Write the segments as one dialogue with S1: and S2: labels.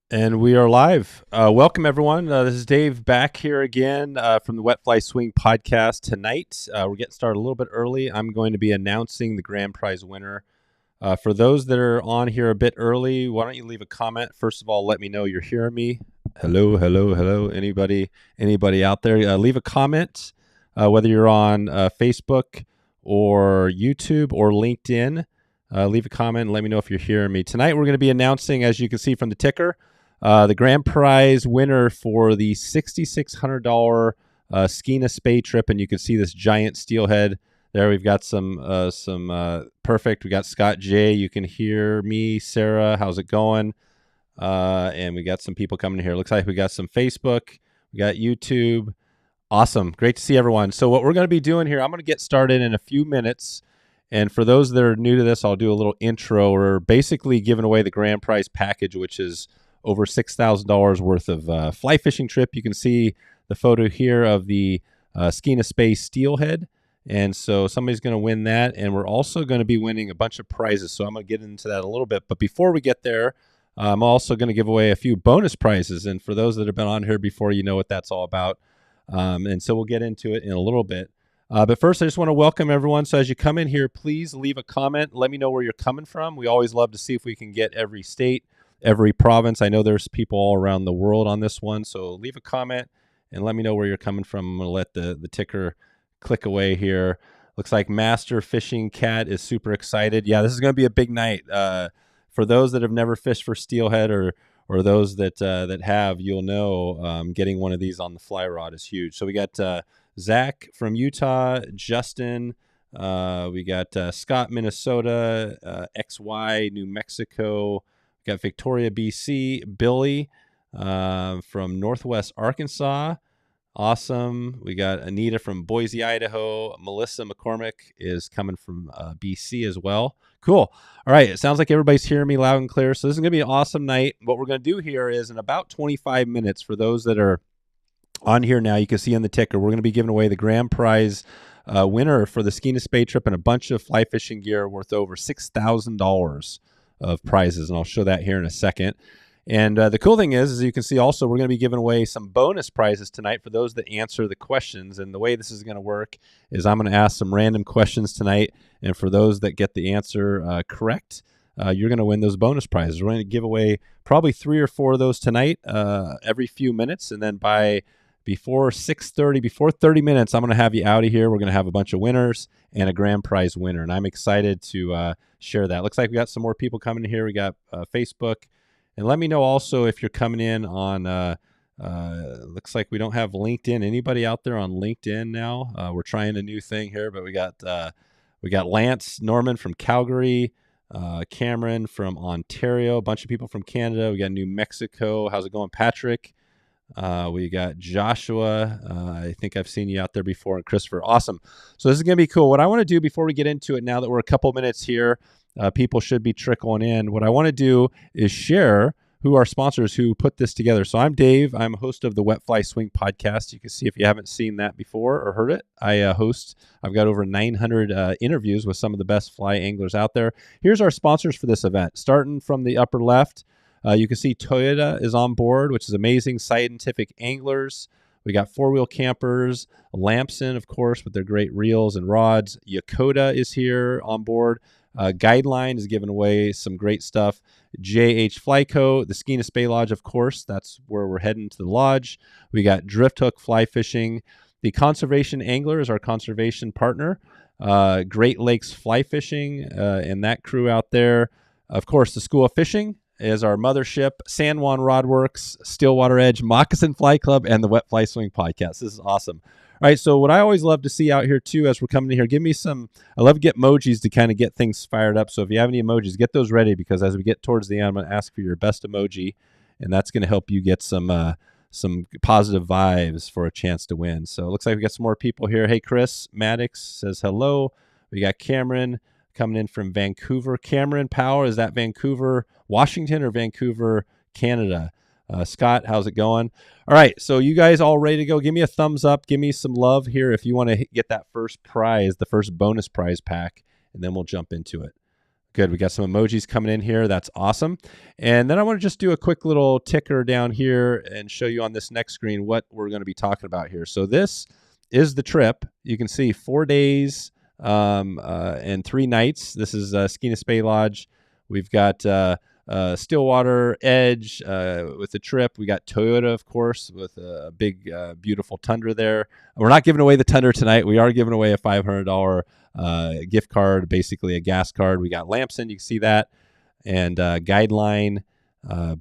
S1: And we are live. Welcome, everyone. This is Dave back here again from the Wet Fly Swing podcast. Tonight, we're getting started a little bit early. I'm going to be announcing the grand prize winner. For those that are on here a bit early, why don't you leave a comment? First of all, let me know you're hearing me. Hello, hello, hello. Anybody out there? Leave a comment, whether you're on Facebook or YouTube or LinkedIn. Leave a comment and let me know if you're hearing me. Tonight, we're going to be announcing, as you can see from the ticker, the grand prize winner for the $6,600 Skeena Spey trip, and you can see this giant steelhead there. We've got some perfect. We got Scott J. You can hear me, Sarah. How's it going? And we got some people coming here. Looks like we got some Facebook. We got YouTube. Awesome. Great to see everyone. So what we're going to be doing here, I'm going to get started in a few minutes. And for those that are new to this, I'll do a little intro. We're basically giving away the grand prize package, which is over $6,000 worth of fly fishing trip. You can see the photo here of the Skeena Spey steelhead. And so somebody's going to win that. And we're also going to be winning a bunch of prizes. So I'm going to get into that a little bit. But before we get there, I'm also going to give away a few bonus prizes. And for those that have been on here before, you know what that's all about. And so we'll get into it in a little bit. But first, I just want to welcome everyone. So as you come in here, please leave a comment. Let me know where you're coming from. We always love to see if we can get every state, every province. I know there's people all around the world on this one. So leave a comment and let me know where you're coming from. I'm going to let the ticker click away here. Looks like Master Fishing Cat is super excited. Yeah, this is going to be a big night. For those that have never fished for steelhead or those that have, you'll know getting one of these on the fly rod is huge. So we got Zach from Utah, Justin, we got Scott, Minnesota, XY, New Mexico, we got Victoria, BC, Billy from Northwest Arkansas. Awesome. We got Anita from Boise, Idaho. Melissa McCormick is coming from BC as well. Cool. All right. It sounds like everybody's hearing me loud and clear. So this is going to be an awesome night. What we're going to do here is in about 25 minutes, for those that are on here now, you can see on the ticker, we're going to be giving away the grand prize winner for the Skeena Spey trip and a bunch of fly fishing gear worth over $6,000 of prizes. And I'll show that here in a second. And the cool thing is you can see also we're going to be giving away some bonus prizes tonight for those that answer the questions. And the way this is going to work is I'm going to ask some random questions tonight. And for those that get the answer correct, you're going to win those bonus prizes. We're going to give away probably 3 or 4 of those tonight every few minutes. And then before 6:30, before 30 minutes, I'm going to have you out of here. We're going to have a bunch of winners and a grand prize winner. And I'm excited to share that. Looks like we got some more people coming in here. We got Facebook. And let me know also if you're coming in on, looks like we don't have LinkedIn. Anybody out there on LinkedIn now? We're trying a new thing here, but we got Lance Norman from Calgary, Cameron from Ontario, a bunch of people from Canada. We got New Mexico. How's it going, Patrick? We got Joshua. I think I've seen you out there before, and Christopher. Awesome. So this is going to be cool. What I want to do before we get into it, now that we're a couple minutes here, people should be trickling in. What I want to do is share who are sponsors who put this together. So I'm Dave. I'm a host of the Wet Fly Swing podcast. You can see if you haven't seen that before or heard it, I've got over 900 interviews with some of the best fly anglers out there. Here's our sponsors for this event. Starting from the upper left, you can see Toyota is on board, which is amazing. Scientific Anglers. We got 4-wheel campers, Lamson, of course, with their great reels and rods. Yakota is here on board. Guideline is giving away some great stuff. JH Flyco, the Skeena Spey Lodge, of course. That's where we're heading to the lodge. We got Drift Hook Fly Fishing. The Conservation Angler is our conservation partner. Great Lakes Fly Fishing and that crew out there. Of course, the School of Fishing is our mothership. San Juan Rod Works, Stillwater Edge, Moccasin Fly Club, and the Wet Fly Swing podcast. This is awesome. All right, so what I always love to see out here, too, as we're coming in here, I love to get emojis to kind of get things fired up. So if you have any emojis, get those ready, because as we get towards the end, I'm going to ask for your best emoji, and that's going to help you get some positive vibes for a chance to win. So it looks like we got some more people here. Hey, Chris Maddox says hello. We got Cameron coming in from Vancouver. Cameron Power, is that Vancouver, Washington, or Vancouver, Canada? Scott, how's it going? All right, so you guys all ready to go? Give me a thumbs up. Give me some love here if you want to get that first prize, the first bonus prize pack, and then we'll jump into it. Good. We got some emojis coming in here. That's awesome. And then I want to just do a quick little ticker down here and show you on this next screen what we're going to be talking about here. So this is the trip. You can see 4 days and 3 nights. This is Skeena Spey Lodge. We've got Stillwater Edge with the trip. We got Toyota, of course, with a big, beautiful Tundra there. We're not giving away the Tundra tonight. We are giving away a $500 gift card, basically a gas card. We got Lamson, you can see that, and Guideline,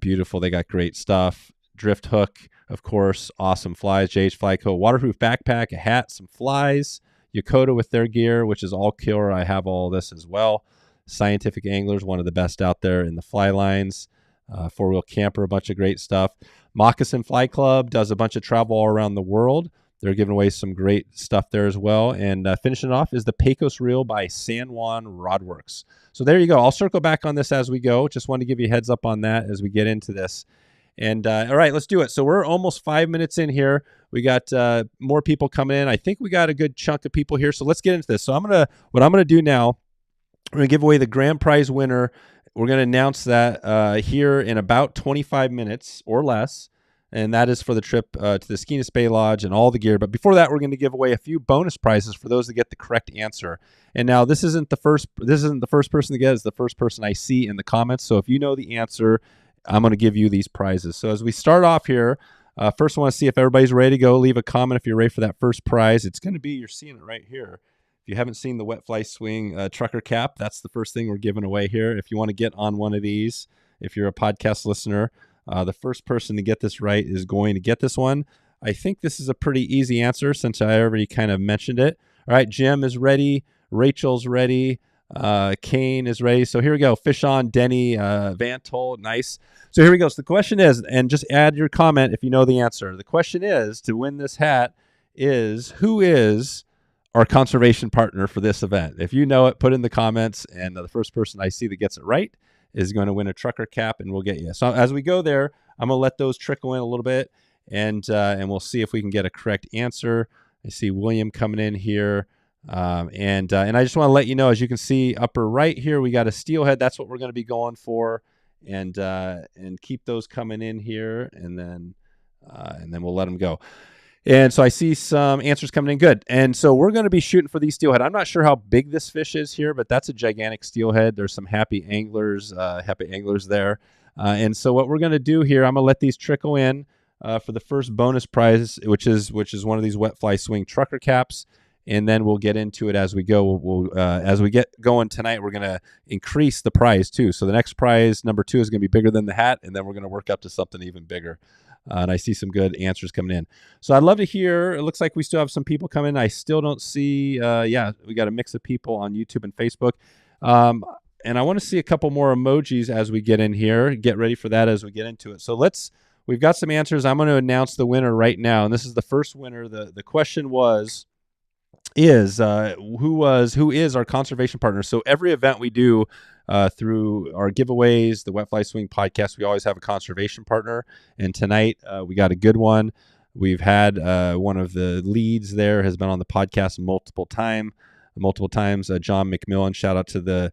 S1: beautiful. They got great stuff. Drift Hook, of course, awesome flies. JH Flyco, waterproof backpack, a hat, some flies. Yokota with their gear, which is all killer. I have all this as well. Scientific Anglers, one of the best out there in the fly lines. 4-wheel camper, a bunch of great stuff. Moccasin Fly Club does a bunch of travel all around the world. They're giving away some great stuff there as well. And finishing off is the Pecos Reel by San Juan Rodworks. So there you go. I'll circle back on this as we go. Just wanted to give you a heads up on that as we get into this. And all right, let's do it. So we're almost 5 minutes in here. We got more people coming in. I think we got a good chunk of people here. So let's get into this. So what I'm gonna do now, we're going to give away the grand prize winner. We're going to announce that here in about 25 minutes or less, and that is for the trip to the Skeena Spey Lodge and all the gear. But before that, we're going to give away a few bonus prizes for those that get the correct answer. And now this isn't the first person to get. It's the first person I see in the comments. So if you know the answer, I'm going to give you these prizes. So as we start off here, first I want to see if everybody's ready to go. Leave a comment if you're ready for that first prize. It's going to be, you're seeing it right here. If you haven't seen the Wet Fly Swing trucker cap, that's the first thing we're giving away here. If you want to get on one of these, if you're a podcast listener, the first person to get this right is going to get this one. I think this is a pretty easy answer since I already kind of mentioned it. All right, Jim is ready. Rachel's ready. Kane is ready. So here we go. Fish on, Denny, Vantol, nice. So here we go. So the question is, and just add your comment if you know the answer. The question is, to win this hat is, who is our conservation partner for this event? If you know it, put in the comments, and the first person I see that gets it right is going to win a trucker cap, and we'll get you. So as we go there, I'm going to let those trickle in a little bit, and we'll see if we can get a correct answer. I see William coming in here, and I just want to let you know, as you can see upper right here, we got a steelhead. That's what we're going to be going for, and keep those coming in here, and then we'll let them go. And so I see some answers coming in. Good. And so we're going to be shooting for these steelhead. I'm not sure how big this fish is here, but that's a gigantic steelhead. There's some happy anglers there. And so what we're going to do here, I'm going to let these trickle in for the first bonus prize, which is one of these Wet Fly Swing trucker caps. And then we'll get into it as we go. As we get going tonight, we're going to increase the prize too. So the next prize, number 2, is going to be bigger than the hat, and then we're going to work up to something even bigger. And I see some good answers coming in. So I'd love to hear. It looks like we still have some people coming in. I still don't see. Yeah, we got a mix of people on YouTube and Facebook. And I want to see a couple more emojis as we get in here. Get ready for that as we get into it. So we've got some answers. I'm going to announce the winner right now. And this is the first winner. The question who is our conservation partner? So every event we do through our giveaways, the Wet Fly Swing podcast, we always have a conservation partner. And tonight we got a good one. We've had one of the leads there has been on the podcast multiple times. John McMillan, shout out to the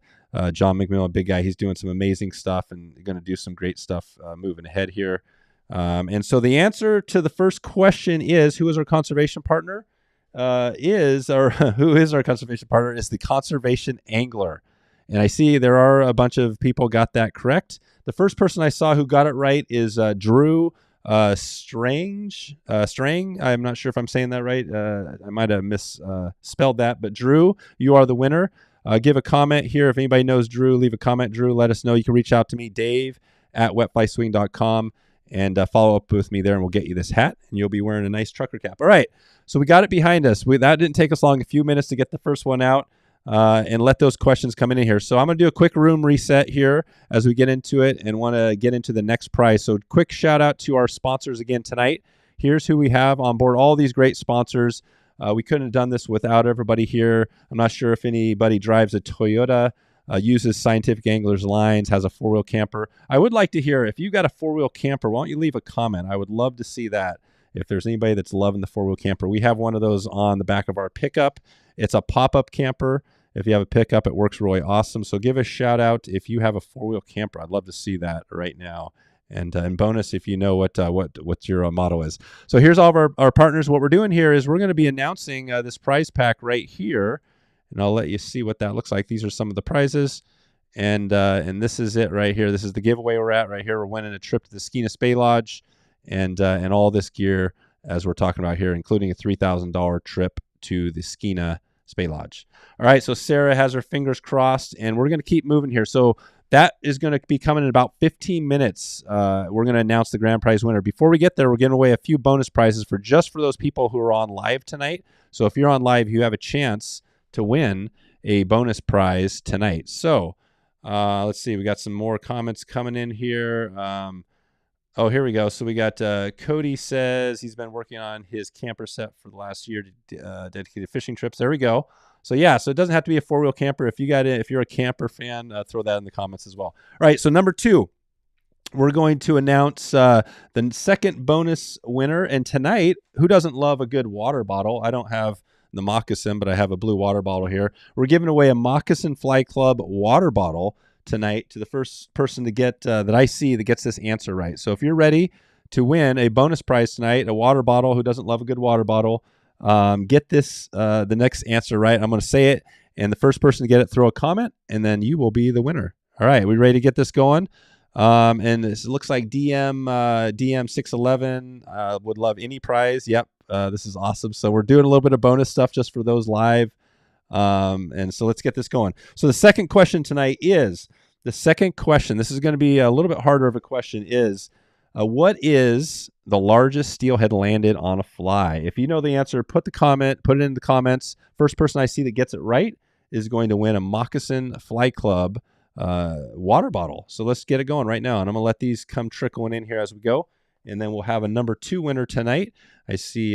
S1: John McMillan, big guy. He's doing some amazing stuff and going to do some great stuff moving ahead here. And so the answer to the first question is, who is our conservation partner? Who is our conservation partner is the conservation angler. And I see there are a bunch of people got that correct. The first person I saw who got it right is Drew Strang. I'm not sure if I'm saying that right. I might have misspelled that, but Drew, you are the winner. Give a comment here. If anybody knows Drew, leave a comment. Drew, let us know. You can reach out to me, dave@wetflyswing.com, and follow up with me there, and we'll get you this hat, and you'll be wearing a nice trucker cap. All right, so we got it behind us. That didn't take us long, a few minutes to get the first one out. And let those questions come in here. So I'm going to do a quick room reset here as we get into it and want to get into the next prize. So quick shout out to our sponsors again tonight. Here's who we have on board, all these great sponsors. We couldn't have done this without everybody here. I'm not sure if anybody drives a Toyota, uses Scientific Anglers lines, has a 4-wheel camper. I would like to hear, if you got a 4-wheel camper, why don't you leave a comment? I would love to see that. If there's anybody that's loving the 4-wheel camper, we have one of those on the back of our pickup. It's a pop-up camper. If you have a pickup, it works really awesome. So give a shout out if you have a 4-wheel camper. I'd love to see that right now. And bonus if you know what your motto is. So here's all of our partners. What we're doing here is we're going to be announcing this prize pack right here, and I'll let you see what that looks like. These are some of the prizes, and this is it right here. This is the giveaway we're at right here. We're winning a trip to the Skeena Spey Lodge, and all this gear as we're talking about here, including a $3,000 trip to the Skeena Spey Lodge. All right, so Sarah has her fingers crossed, and we're going to keep moving here. So that is going to be coming in about 15 minutes. We're going to announce the grand prize winner. Before we get there, we're giving away a few bonus prizes for those people who are on live tonight. So if you're on live, you have a chance to win a bonus prize tonight. So let's see. We got some more comments coming in here. Oh, here we go. So we got Cody says he's been working on his camper set for the last year to dedicated fishing trips. There we go. So yeah, so it doesn't have to be a 4-wheel camper. If you're a camper fan, throw that in the comments as well. All right, so number 2, we're going to announce the second bonus winner. And tonight, who doesn't love a good water bottle? I don't have the Moccasin, but I have a blue water bottle here. We're giving away a Moccasin Fly Club water bottle tonight to the first person to get that I see that gets this answer right. So if you're ready to win a bonus prize tonight, a water bottle, who doesn't love a good water bottle, get this the next answer right. I'm going to say it, and the first person to get it, throw a comment, and then you will be the winner. All right, we ready to get this going? And this looks like DM611 would love any prize. Yep, this is awesome. So we're doing a little bit of bonus stuff just for those live. And so let's get this going. So the second question tonight is, this is going to be a little bit harder of a question, is what is the largest steelhead landed on a fly? If you know the answer, put it in the comments. First person I see that gets it right is going to win a Moccasin Fly Club water bottle. So let's get it going right now. And I'm going to let these come trickling in here as we go. And then we'll have a number 2 winner tonight. I see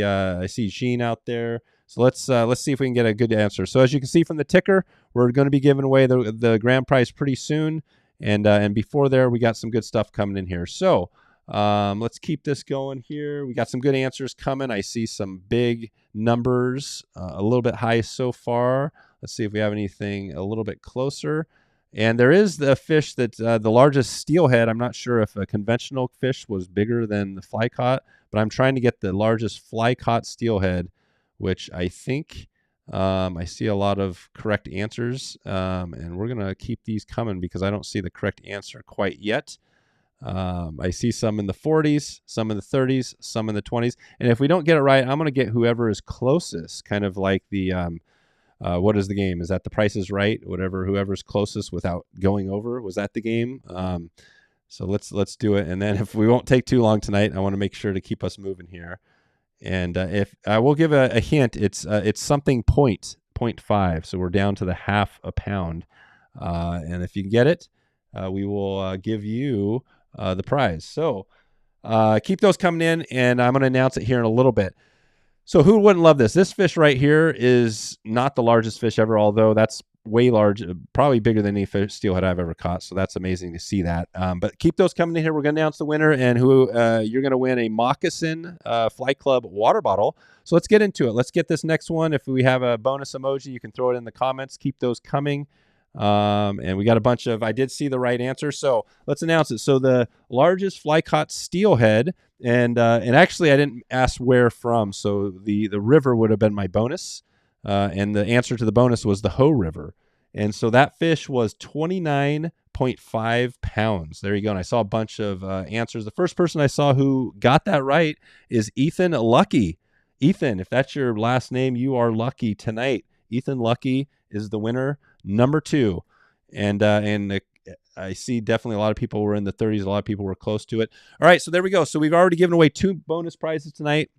S1: Jean out there. So let's see if we can get a good answer. So as you can see from the ticker, we're going to be giving away the grand prize pretty soon. And before there, we got some good stuff coming in here. So let's keep this going here. We got some good answers coming. I see some big numbers, a little bit high so far. Let's see if we have anything a little bit closer. And there is the fish that the largest steelhead. I'm not sure if a conventional fish was bigger than the fly caught, but I'm trying to get the largest fly caught steelhead, which I think I see a lot of correct answers. And we're going to keep these coming because I don't see the correct answer quite yet. I see some in the 40s, some in the 30s, some in the 20s. And if we don't get it right, I'm going to get whoever is closest, kind of like the what is the game? Is that The Price is Right? Whoever's closest without going over. Was that the game? So let's do it. And then if we won't take too long tonight, I want to make sure to keep us moving here. And if I will give a hint, it's something 0.5. So we're down to the half a pound. And if you get it, we will give you the prize. So keep those coming in, and I'm going to announce it here in a little bit. So who wouldn't love this? This fish right here is not the largest fish ever, although that's way large, probably bigger than any fish steelhead I've ever caught. So that's amazing to see that. But keep those coming in here. We're going to announce the winner, and who you're going to win a Moccasin Fly Club water bottle. So let's get into it. Let's get this next one. If we have a bonus emoji, you can throw it in the comments. Keep those coming. And we got a bunch of, I did see the right answer. So let's announce it. So the largest fly caught steelhead, and actually I didn't ask where from. So the river would have been my bonus. And the answer to the bonus was the Hoh River. And so that fish was 29.5 pounds. There you go. And I saw a bunch of answers. The first person I saw who got that right is Ethan Lucky. Ethan, if that's your last name, you are lucky tonight. Ethan Lucky is the winner, number 2. And I see definitely a lot of people were in the 30s. A lot of people were close to it. All right, so there we go. So we've already given away 2 bonus prizes tonight.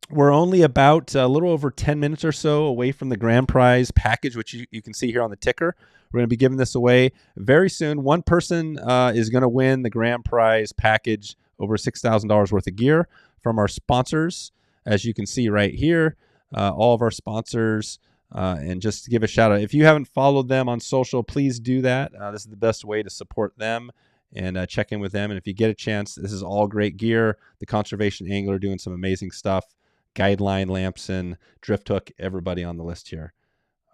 S1: We're only about a little over 10 minutes or so away from the grand prize package, which you can see here on the ticker. We're going to be giving this away very soon. One person is going to win the grand prize package, over $6,000 worth of gear from our sponsors, as you can see right here. All of our sponsors. And just to give a shout out, if you haven't followed them on social, please do that. This is the best way to support them and check in with them. And if you get a chance, this is all great gear. The Conservation Angler doing some amazing stuff. Guideline, Lamson, Drift Hook, everybody on the list here.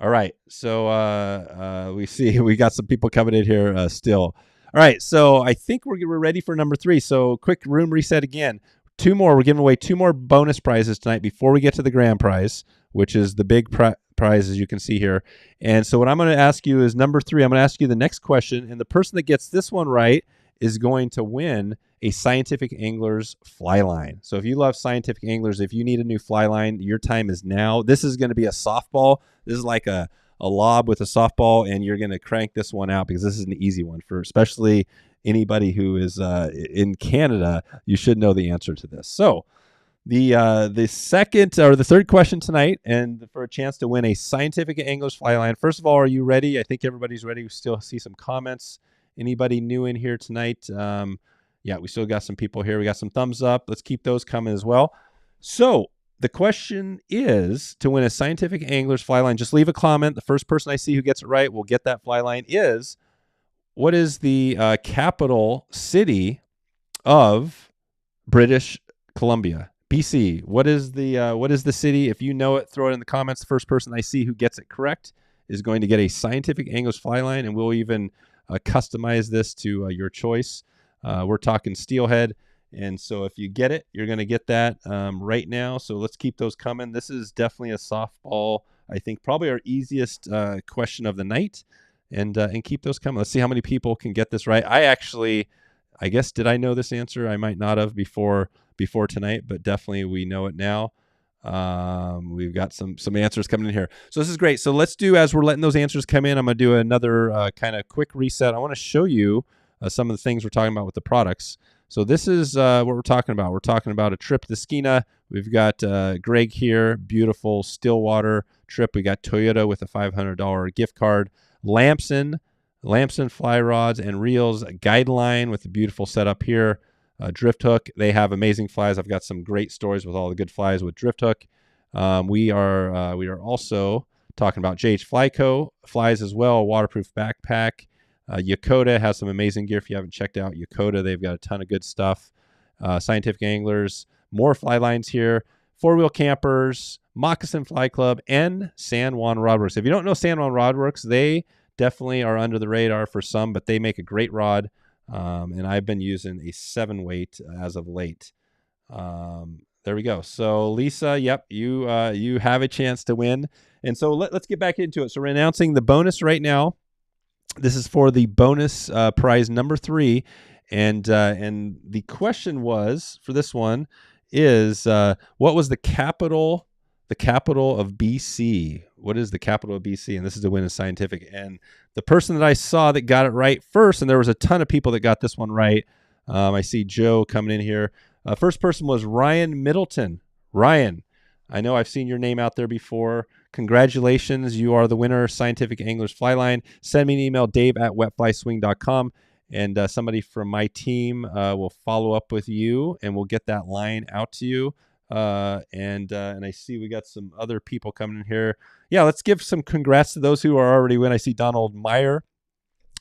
S1: All right. So we see we got some people coming in here still. All right. So I think we're ready for number 3. So quick room reset again. 2 more. We're giving away 2 more bonus prizes tonight before we get to the grand prize, which is the big prize, as you can see here. And so what I'm going to ask you is number 3. I'm going to ask you the next question, and the person that gets this one right is going to win a Scientific Anglers fly line. So if you love Scientific Anglers, if you need a new fly line, your time is now. This is going to be a softball. This is like a lob with a softball, and you're going to crank this one out because this is an easy one for especially anybody who is in Canada. You should know the answer to this. So the second or the third question tonight, and for a chance to win a Scientific Anglers fly line. First of all, are you ready? I think everybody's ready. We still see some comments. Anybody new in here tonight? Yeah, we still got some people here. We got some thumbs up. Let's keep those coming as well. So the question is, to win a Scientific Anglers fly line, just leave a comment. The first person I see who gets it right will get that fly line. What is the capital city of British Columbia? BC. What is the city? If you know it, throw it in the comments. The first person I see who gets it correct is going to get a Scientific Anglers fly line, and we'll even customize this to your choice. We're talking steelhead, and so if you get it, you're going to get that right now. So let's keep those coming. This is definitely a softball. I think probably our easiest question of the night, and keep those coming. Let's see how many people can get this right. I guess, did I know this answer? I might not have before tonight, but definitely we know it now. We've got some answers coming in here. So this is great. So let's do, as we're letting those answers come in, I'm going to do another kind of quick reset. I want to show you some of the things we're talking about with the products. So this is what we're talking about. We're talking about a trip to Skeena. We've got Greg here, beautiful Stillwater trip. We got Toyota with a $500 gift card. Lamson fly rods and reels, Guideline with a beautiful setup here. Drift Hook, they have amazing flies. I've got some great stories with all the good flies with Drift Hook. We are also talking about JH Flyco flies as well, a waterproof backpack. Yakota has some amazing gear. If you haven't checked out Yakota, they've got a ton of good stuff. Scientific Anglers, more fly lines here. 4-wheel campers, Moccasin Fly Club, and San Juan Rodworks. If you don't know San Juan Rodworks, they definitely are under the radar for some, but they make a great rod. And I've been using a 7-weight as of late. There we go. So Lisa, yep, you have a chance to win. And so let's get back into it. So we're announcing the bonus right now. This is for the bonus prize number 3, and the question was for this one is what was the capital of BC? What is the capital of BC? And this is to win a Scientific. And the person that I saw that got it right first, and there was a ton of people that got this one right. I see Joe coming in here. First person was Ryan Middleton. Ryan, I know I've seen your name out there before. Congratulations. You are the winner, Scientific Anglers Fly Line. Send me an email, dave@wetflyswing.com, and somebody from my team will follow up with you, and we'll get that line out to you. And I see we got some other people coming in here. Yeah, let's give some congrats to those who are already win. I see Donald Meyer.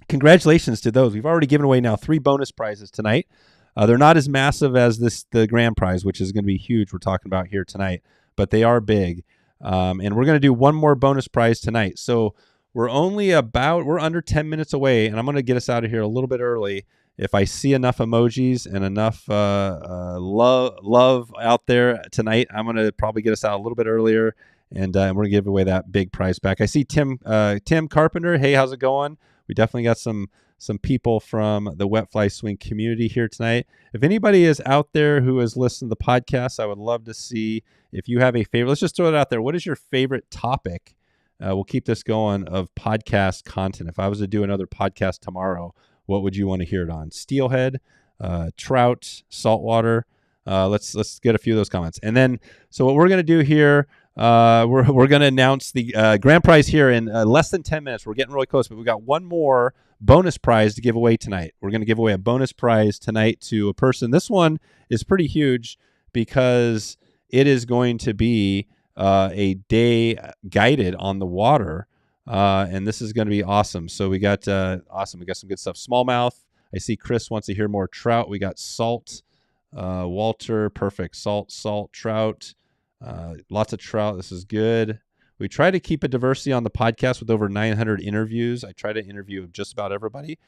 S1: Congratulations to those. We've already given away now 3 bonus prizes tonight. They're not as massive as the grand prize, which is going to be huge. We're talking about here tonight, but they are big. And we're going to do one more bonus prize tonight. So we're under 10 minutes away, and I'm going to get us out of here a little bit early. If I see enough emojis and enough love out there tonight, I'm going to probably get us out a little bit earlier, and we're going to give away that big prize back. I see Tim Carpenter. Hey, how's it going? We definitely got some people from the Wet Fly Swing community here tonight. If anybody is out there who has listened to the podcast, I would love to see if you have a favorite. Let's just throw it out there. What is your favorite topic? We'll keep this going of podcast content. If I was to do another podcast tomorrow, what would you want to hear it on? Steelhead, trout, saltwater. Let's get a few of those comments. And then, so what we're going to do here, we're going to announce the grand prize here in less than 10 minutes. We're getting really close, but we've got one more bonus prize to give away tonight. We're going to give away a bonus prize tonight to a person. This one is pretty huge because it is going to be a day guided on the water. And this is going to be awesome. So we got awesome. We got some good stuff. Smallmouth. I see Chris wants to hear more trout. We got salt. Walter, perfect. Salt, trout. Lots of trout. This is good. We try to keep a diversity on the podcast with over 900 interviews. I try to interview just about everybody.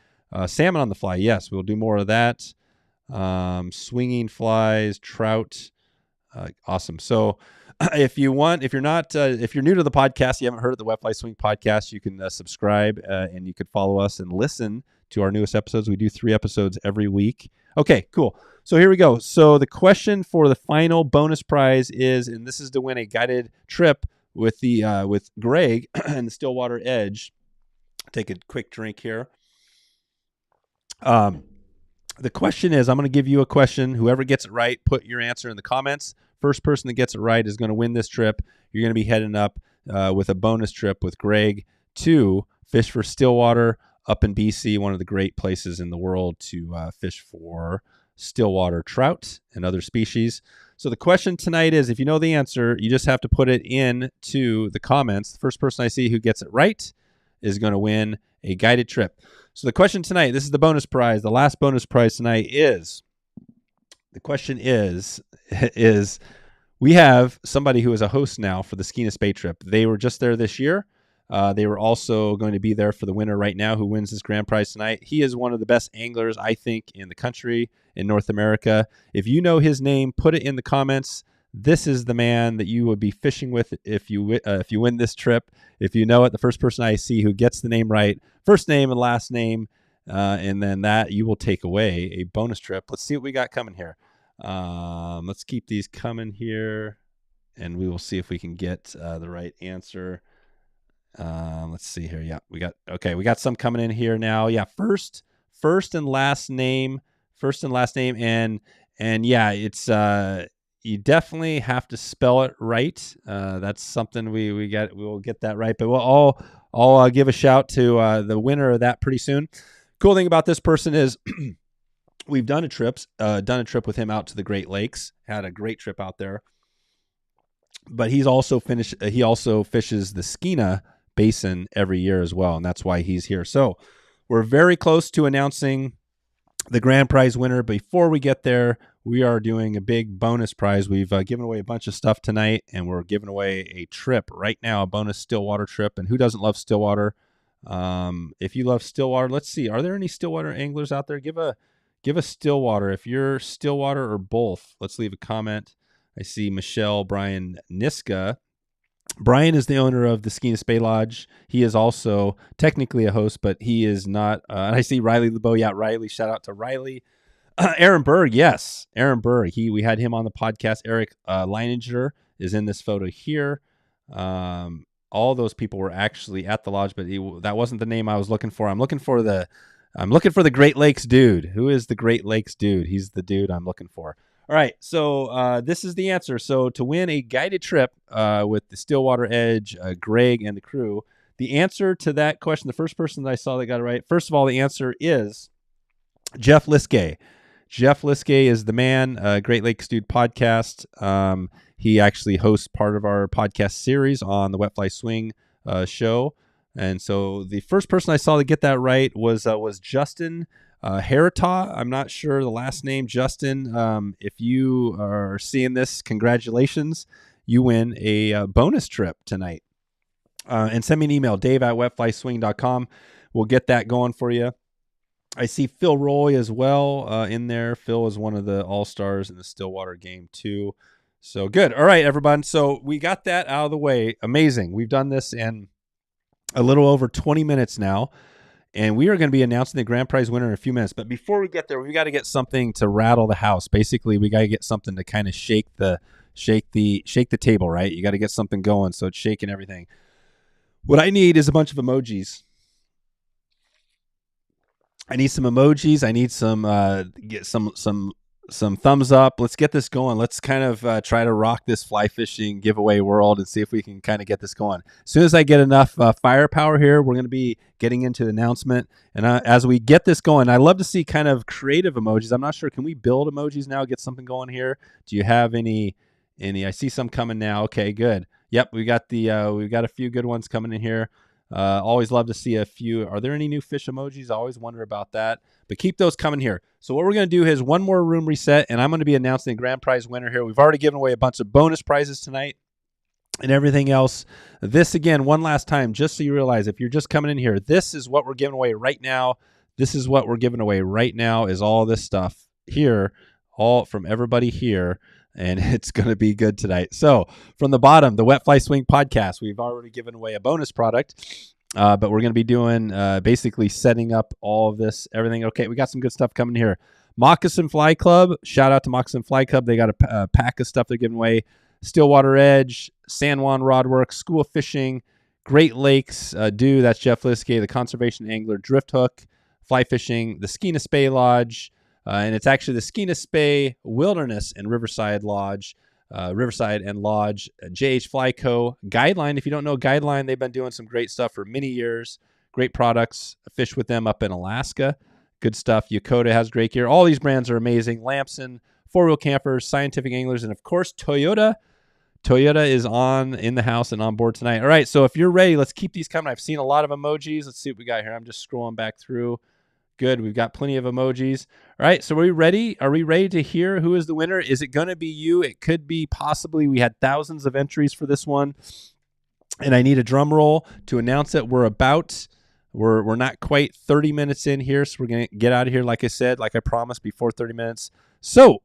S1: Salmon on the fly, yes, we'll do more of that. Swinging flies, trout, awesome. So if you're new to the podcast, you haven't heard of the Wet Fly Swing podcast, you can subscribe and you can follow us and listen to our newest episodes. We do 3 episodes every week. Okay, cool. So here we go. So the question for the final bonus prize is, and this is to win a guided trip with Greg and the Stillwater Edge. Take a quick drink here. The question is, I'm going to give you a question. Whoever gets it right, put your answer in the comments. First person that gets it right is going to win this trip. You're going to be heading up with a bonus trip with Greg to fish for Stillwater up in BC, one of the great places in the world to fish for Stillwater trout and other species. So the question tonight is, if you know the answer, you just have to put it into the comments. The first person I see who gets it right is going to win a guided trip. So the question tonight, this is the bonus prize. The last bonus prize tonight is, the question is we have somebody who is a host now for the Skeena Spey trip. They were just there this year. They were also going to be there for the winner right now who wins this grand prize tonight. He is one of the best anglers, I think, in the country, in North America. If you know his name, put it in the comments. This is the man that you would be fishing with if you win this trip. If you know it, the first person I see who gets the name right, first name and last name, and then that you will take away a bonus trip. Let's see what we got coming here. Let's keep these coming here, and we will see if we can get the right answer. Let's see here. Yeah, we got some coming in here now. Yeah, first and last name, and yeah, it's you definitely have to spell it right. That's something we'll get that right, but I'll give a shout to the winner of that pretty soon. Cool thing about this person is we've done a trip with him out to the Great Lakes, had a great trip out there, but he also fishes the Skeena Basin every year as well, and that's why he's here. So we're very close to announcing the grand prize winner. Before we get there, we are doing a big bonus prize. We've given away a bunch of stuff tonight, and we're giving away a trip right now, a bonus Stillwater trip. And who doesn't love Stillwater? If you love Stillwater, let's see. Are there any Stillwater anglers out there? Give a Stillwater. If you're Stillwater or both, let's leave a comment. I see Michelle Brian Niska. Brian is the owner of the Skeena Spey Lodge. He is also technically a host, but he is not. And I see Riley LeBeau. Yeah, Riley. Shout out to Riley. Aaron Berg. Yes, Aaron Berg. We had him on the podcast. Eric Leininger is in this photo here. All those people were actually at the lodge, but that wasn't the name I was looking for. I'm looking for the Great Lakes dude. Who is the Great Lakes dude? He's the dude I'm looking for. All right, so this is the answer. So to win a guided trip with the Stillwater Edge, Greg and the crew, the answer to that question, the first person that I saw that got it right, first of all, the answer is Jeff Liskay. Jeff Liskay is the man, Great Lakes Dude podcast. He actually hosts part of our podcast series on the Wet Fly Swing show. And so the first person I saw to get that right was Justin Herita. I'm not sure the last name, Justin. If you are seeing this, congratulations. You win a bonus trip tonight. And send me an email, dave@wetflyswing.com. We'll get that going for you. I see Phil Roy as well in there. Phil is one of the all-stars in the Stillwater game too. So good. All right, everyone. So we got that out of the way. Amazing. We've done this in a little over 20 minutes now. And we are going to be announcing the grand prize winner in a few minutes. But before we get there, we got to get something to rattle the house. Basically, we got to get something to kind of shake the table, right? You got to get something going so it's shaking everything. What I need is a bunch of emojis. I need some emojis. I need get some thumbs up. Let's get this going. Let's kind of try to rock this fly fishing giveaway world and see if we can kind of get this going. As soon as I get enough firepower here, we're going to be getting into the announcement. And as we get this going, I love to see kind of creative emojis. I'm not sure. Can we build emojis now? Get something going here? Do you have any? I see some coming now. Okay, good. Yep, we've got a few good ones coming in here. Always love to see a few. Are there any new fish emojis? I always wonder about that. But keep those coming here. So what we're going to do is one more room reset, and I'm going to be announcing the grand prize winner here. We've already given away a bunch of bonus prizes tonight. and everything else. This, again, one last time, just so you realize, if you're just coming in here, this is what we're giving away right now. This is what we're giving away right now, is all this stuff here, all from everybody here, and it's going to be good tonight. So from the bottom, the Wet Fly Swing podcast, we've already given away a bonus product, but we're going to be doing basically setting up all of this, everything. Okay, we got some good stuff coming here. Moccasin Fly Club, shout out to Moccasin Fly Club. They got a pack of stuff they're giving away. Stillwater Edge, San Juan Rodworks, School of Fishing, Great Lakes, that's Jeff Liskey, the Conservation Angler, Drift Hook, Fly Fishing, the Skeena Spey Lodge, and it's actually the Skeena Spey Wilderness and Riverside Lodge, Riverside and Lodge, JH Fly Co. Guideline. If you don't know Guideline, they've been doing some great stuff for many years. Great products. I fish with them up in Alaska. Good stuff. Yokota has great gear. All these brands are amazing. Lamson, Four Wheel Campers, Scientific Anglers, and of course, Toyota. Toyota is in the house and on board tonight. All right, so if you're ready, let's keep these coming. I've seen a lot of emojis. Let's see what we got here. I'm just scrolling back through. Good, we've got plenty of emojis. All right, so are we ready? Are we ready to hear who is the winner? Is it going to be you? It could be possibly. We had thousands of entries for this one, and I need a drum roll to announce it. We're not quite 30 minutes in here, so we're going to get out of here, like I said, like I promised, before 30 minutes. So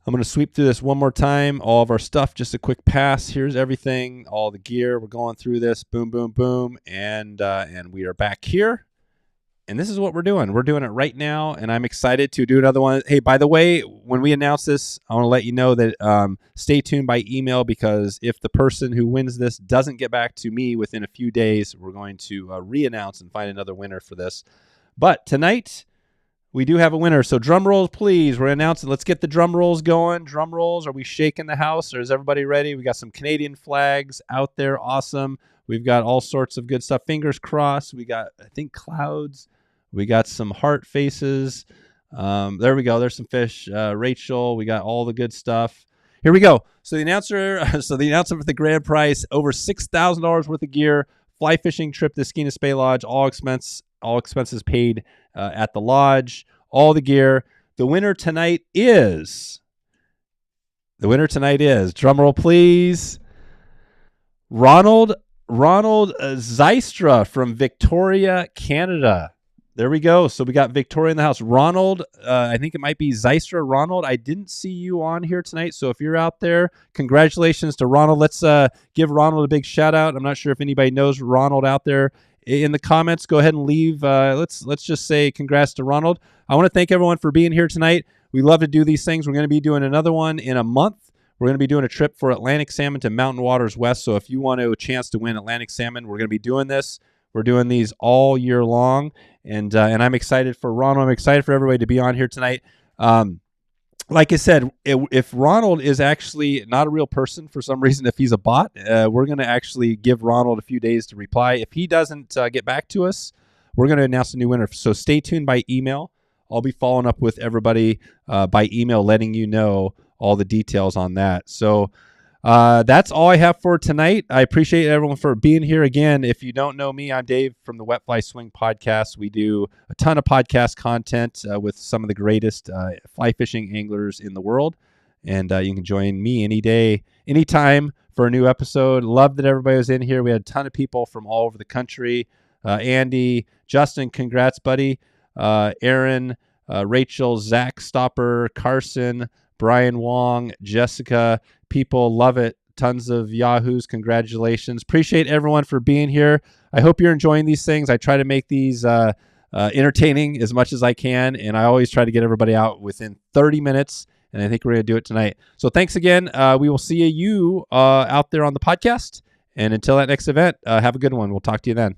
S1: I'm going to sweep through this one more time. All of our stuff, just a quick pass. Here's everything, all the gear. We're going through this. Boom, boom, boom. And we are back here. And this is what we're doing. We're doing it right now, and I'm excited to do another one. Hey, by the way, when we announce this, I want to let you know that stay tuned by email, because if the person who wins this doesn't get back to me within a few days, we're going to re-announce and find another winner for this. But tonight, we do have a winner. So drum rolls, please. We're announcing. Let's get the drum rolls going. Drum rolls. Are we shaking the house, or is everybody ready? We got some Canadian flags out there. Awesome. We've got all sorts of good stuff. Fingers crossed. We got, I think, clouds. We got some heart faces. There we go. There's some fish. Rachel, we got all the good stuff. Here we go. So the announcement for the grand prize, over $6,000 worth of gear, fly fishing trip to Skeena Spey Lodge, all expenses paid at the lodge, all the gear. The winner tonight is, drum roll please, Ronald Zystra from Victoria, Canada. There we go. So we got Victoria in the house. Ronald, I think it might be Zystra. Ronald, I didn't see you on here tonight, so if you're out there, congratulations to Ronald. Let's give Ronald a big shout out. I'm not sure if anybody knows Ronald out there. In the comments, go ahead and leave. Let's just say congrats to Ronald. I want to thank everyone for being here tonight. We love to do these things. We're going to be doing another one in a month. We're going to be doing a trip for Atlantic salmon to Mountain Waters West. So if you want a chance to win Atlantic salmon, we're going to be doing this. We're doing these all year long, and I'm excited for Ronald. I'm excited for everybody to be on here tonight. Like I said, if Ronald is actually not a real person for some reason, if he's a bot, we're going to actually give Ronald a few days to reply. If he doesn't get back to us, we're going to announce a new winner. So stay tuned by email. I'll be following up with everybody by email, letting you know all the details on that. So that's all I have for tonight. I appreciate everyone for being here again. If you don't know me, I'm Dave from the Wet Fly Swing podcast. We do a ton of podcast content with some of the greatest fly fishing anglers in the world. And you can join me any day, anytime for a new episode. Love that everybody was in here. We had a ton of people from all over the country. Andy, Justin, congrats, buddy. Aaron, Rachel, Zach Stopper, Carson, Brian Wong, Jessica. People love it. Tons of yahoos. Congratulations. Appreciate everyone for being here. I hope you're enjoying these things. I try to make these entertaining as much as I can, and I always try to get everybody out within 30 minutes, and I think we're going to do it tonight. So thanks again. We will see you out there on the podcast, and until that next event, have a good one. We'll talk to you then.